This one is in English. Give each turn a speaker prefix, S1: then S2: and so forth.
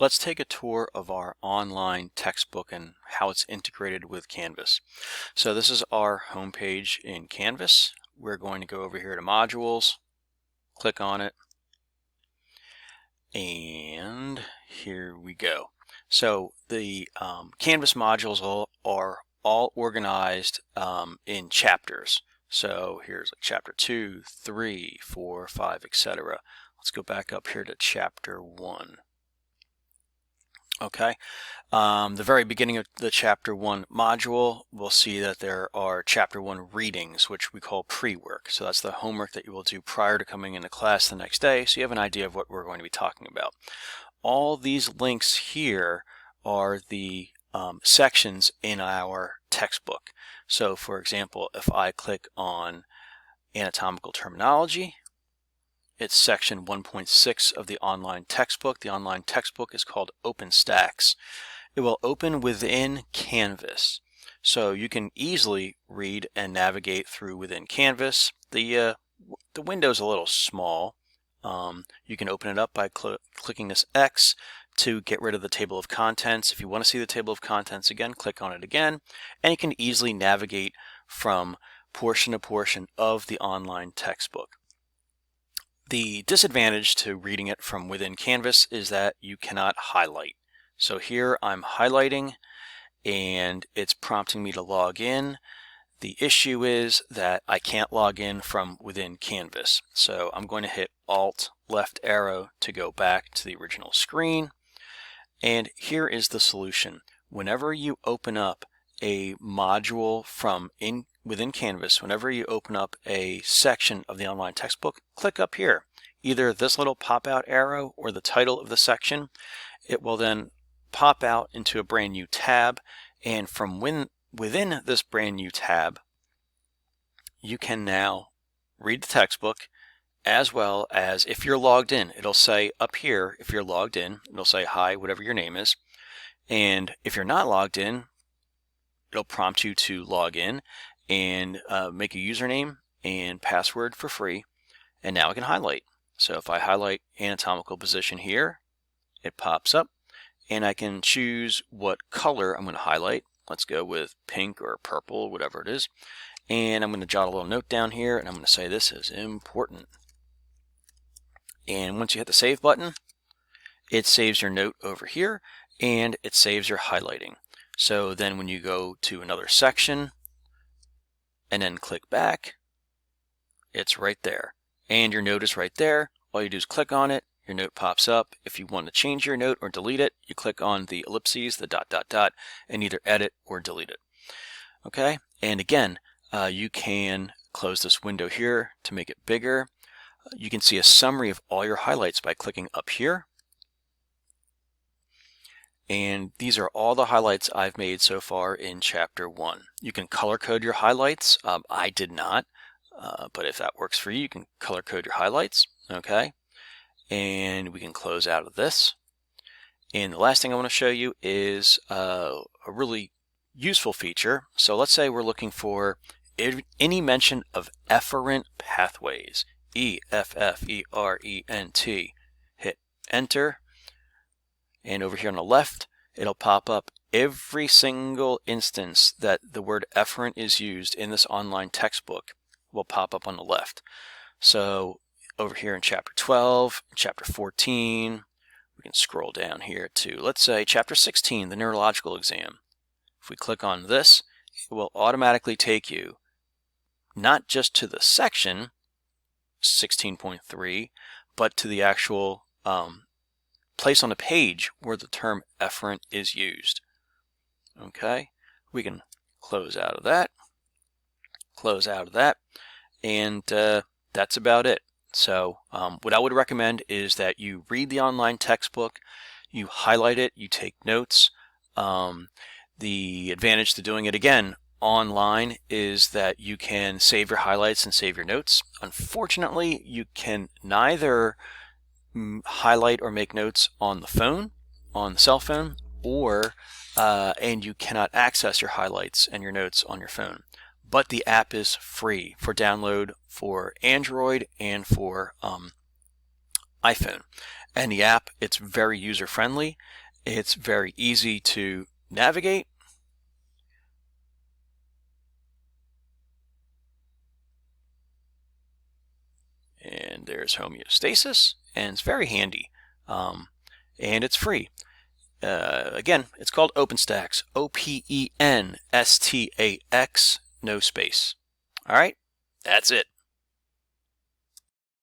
S1: let's take a tour of our online textbook and how it's integrated with Canvas. So this is our home page in Canvas. We're going to go over here to Modules, click on it, and here we go. So the Canvas modules are all organized in chapters. So here's like chapter 2, 3, 4, 5, etc. Let's go back up here to chapter 1. Okay, the very beginning of the chapter 1 module, we'll see that there are chapter 1 readings, which we call pre-work. So that's the homework that you will do prior to coming into class the next day, so you have an idea of what we're going to be talking about. All these links here are the sections in our textbook. So for example, if I click on anatomical terminology, it's section 1.6 of the online textbook. The online textbook is called OpenStax. It will open within Canvas, so you can easily read and navigate through within Canvas. The window's a little small. You can open it up by clicking this X to get rid of the table of contents. If you want to see the table of contents again, click on it again, and you can easily navigate from portion to portion of the online textbook. The disadvantage to reading it from within Canvas is that you cannot highlight. So here I'm highlighting and it's prompting me to log in. The issue is that I can't log in from within Canvas. So I'm going to hit Alt left arrow to go back to the original screen. And here is the solution. Whenever you open up a module from within Canvas, whenever you open up a section of the online textbook, click up here. Either this little pop-out arrow or the title of the section. It will then pop out into a brand new tab, and from within this brand new tab, you can now read the textbook, as well as if you're logged in. It'll say up here, if you're logged in, it'll say hi, whatever your name is. And if you're not logged in, it'll prompt you to log in and make a username and password for free. And now I can highlight. So if I highlight anatomical position here, it pops up, and I can choose what color I'm going to highlight. Let's go with pink or purple, whatever it is. And I'm going to jot a little note down here, and I'm going to say this is important. And once you hit the save button, it saves your note over here, and it saves your highlighting. So then when you go to another section and then click back, it's right there. And your note is right there. All you do is click on it, your note pops up. If you want to change your note or delete it, you click on the ellipses, the ... and either edit or delete it. Okay, and again, you can close this window here to make it bigger. You can see a summary of all your highlights by clicking up here. And these are all the highlights I've made so far in chapter 1. You can color code your highlights. I did not, but if that works for you, you can color code your highlights. Okay, and we can close out of this. And the last thing I want to show you is a really useful feature. So let's say we're looking for any mention of efferent pathways. E-F-F-E-R-E-N-T. Hit enter. And over here on the left, it'll pop up every single instance that the word efferent is used in this online textbook will pop up on the left. So over here in chapter 12, chapter 14, we can scroll down here to, let's say, chapter 16, the neurological exam. If we click on this, it will automatically take you not just to the section 16.3, but to the actual place on the page where the term efferent is used. Okay, we can close out of that, and that's about it. So what I would recommend is that you read the online textbook, you highlight it, you take notes. The advantage to doing it again online is that you can save your highlights and save your notes. Unfortunately, you can neither highlight or make notes on the phone, on the cell phone, or and you cannot access your highlights and your notes on your phone. But the app is free for download for Android and for iPhone. And the app, it's very user-friendly. It's very easy to navigate. And there's homeostasis, and it's very handy. And it's free. Again, it's called OpenStax, OPENSTAX, no space. All right, that's it.